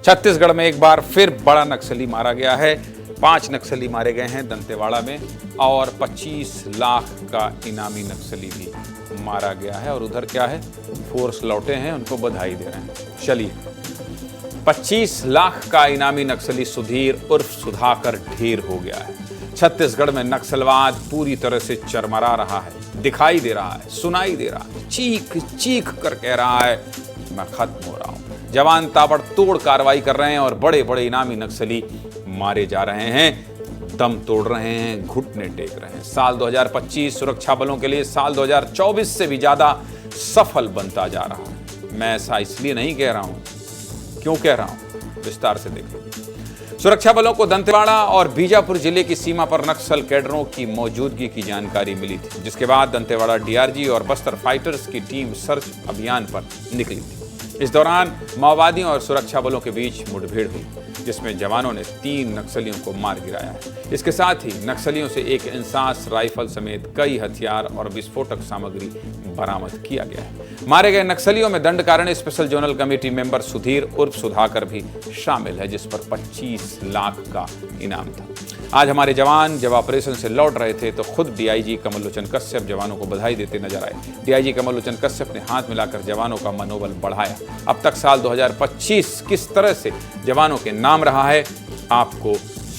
छत्तीसगढ़ में एक बार फिर बड़ा नक्सली मारा गया है। 5 नक्सली मारे गए हैं दंतेवाड़ा में और 25 लाख का इनामी नक्सली भी मारा गया है। और उधर क्या है, फोर्स लौटे हैं, उनको बधाई दे रहे हैं। चलिए, 25 लाख का इनामी नक्सली सुधीर उर्फ सुधाकर ढेर हो गया है। छत्तीसगढ़ में नक्सलवाद पूरी तरह से चरमरा रहा है, दिखाई दे रहा है, सुनाई दे रहा है, चीख चीख कर कह रहा है मैं खत्म हो रहा हूं। जवान ताबड़तोड़ कार्रवाई कर रहे हैं और बड़े बड़े इनामी नक्सली मारे जा रहे हैं, दम तोड़ रहे हैं, घुटने टेक रहे हैं। साल 2025 सुरक्षा बलों के लिए साल 2024 से भी ज्यादा सफल बनता जा रहा है। मैं ऐसा इसलिए नहीं कह रहा हूं, क्यों कह रहा हूं, विस्तार से देखिए। सुरक्षा बलों को दंतेवाड़ा और बीजापुर जिले की सीमा पर नक्सल कैडरों की मौजूदगी की जानकारी मिली थी, जिसके बाद दंतेवाड़ा डीआरजी और बस्तर फाइटर्स की टीम सर्च अभियान पर निकली थी। इस दौरान माओवादियों और सुरक्षा बलों के बीच मुठभेड़ हुई, जिसमें जवानों ने 3 नक्सलियों को मार गिराया है। इसके साथ ही नक्सलियों से एक इंसास राइफल समेत कई हथियार और विस्फोटक सामग्री बरामद किया गया है। मारे गए नक्सलियों में Dandakaranya special zonal committee member Sudhir उर्फ सुधाकर भी शामिल है, जिस पर 25 लाख का इनाम था। आज हमारे जवान जब ऑपरेशन से लौट रहे थे तो खुद डीआईजी कमल लोचन कश्यप जवानों को बधाई देते नजर आए। डीआईजी कमल लोचन कश्यप ने हाथ मिलाकर जवानों का मनोबल बढ़ाया। अब तक साल 2025 किस तरह से जवानों के नाम रहा है आपको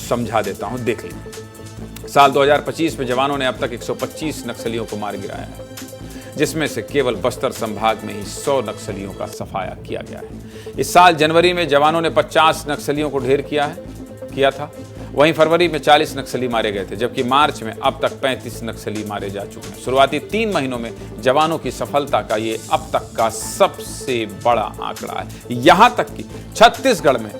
समझा देता हूं, देख लीजिए। साल 2025 में जवानों ने अब तक 125 नक्सलियों को मार गिराया है, जिसमें से केवल बस्तर संभाग में ही 100 नक्सलियों का सफाया किया गया है। इस साल जनवरी में जवानों ने 50 नक्सलियों को ढेर किया था। वहीं फरवरी में 40 नक्सली मारे गए थे, जबकि मार्च में अब तक 35 नक्सली मारे जा चुके हैं। शुरुआती 3 महीनों में जवानों की सफलता का ये अब तक का सबसे बड़ा आंकड़ा है। यहां तक कि छत्तीसगढ़ में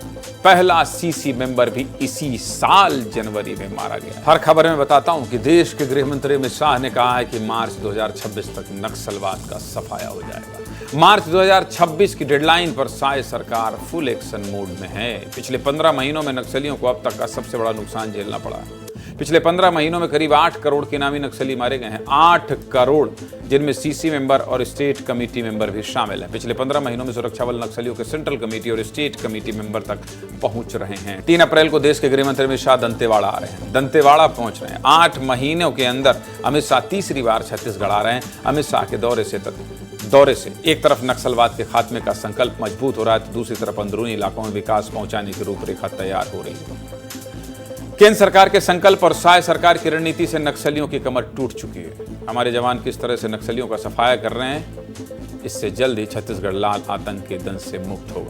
पहला सीसी मेंबर भी इसी साल जनवरी में मारा गया। हर खबर में बताता हूं कि देश के गृह मंत्री अमित शाह ने कहा है कि मार्च 2026 तक नक्सलवाद का सफाया हो जाएगा। मार्च 2026 की डेडलाइन पर साय सरकार फुल एक्शन मोड में है। पिछले 15 महीनों में नक्सलियों को अब तक का सबसे बड़ा नुकसान झेलना पड़ा है। पिछले 15 महीनों में करीब 8 करोड़ के इनामी नक्सली मारे गए हैं। 8 करोड़, जिनमें सीसी मेंबर और स्टेट कमेटी मेंबर भी शामिल हैं। पिछले 15 महीनों में सुरक्षा बल नक्सलियों के सेंट्रल कमेटी और स्टेट कमेटी मेंबर तक पहुंच रहे हैं। 3 अप्रैल को देश के गृह मंत्री अमित शाह दंतेवाड़ा आ रहे हैं, दंतेवाड़ा पहुंच रहे हैं। 8 महीनों के अंदर अमित शाह तीसरी बार छत्तीसगढ़ आ रहे हैं। अमित शाह के दौरे से एक तरफ नक्सलवाद के खात्मे का संकल्प मजबूत हो रहा है, तो दूसरी तरफ अंदरूनी इलाकों में विकास पहुंचाने की रूपरेखा तैयार हो रही है। केंद्र सरकार के संकल्प और साय सरकार की रणनीति से नक्सलियों की कमर टूट चुकी है। हमारे जवान किस तरह से नक्सलियों का सफाया कर रहे हैं, इससे जल्द ही छत्तीसगढ़ लाल आतंक के दंश से मुक्त होगा।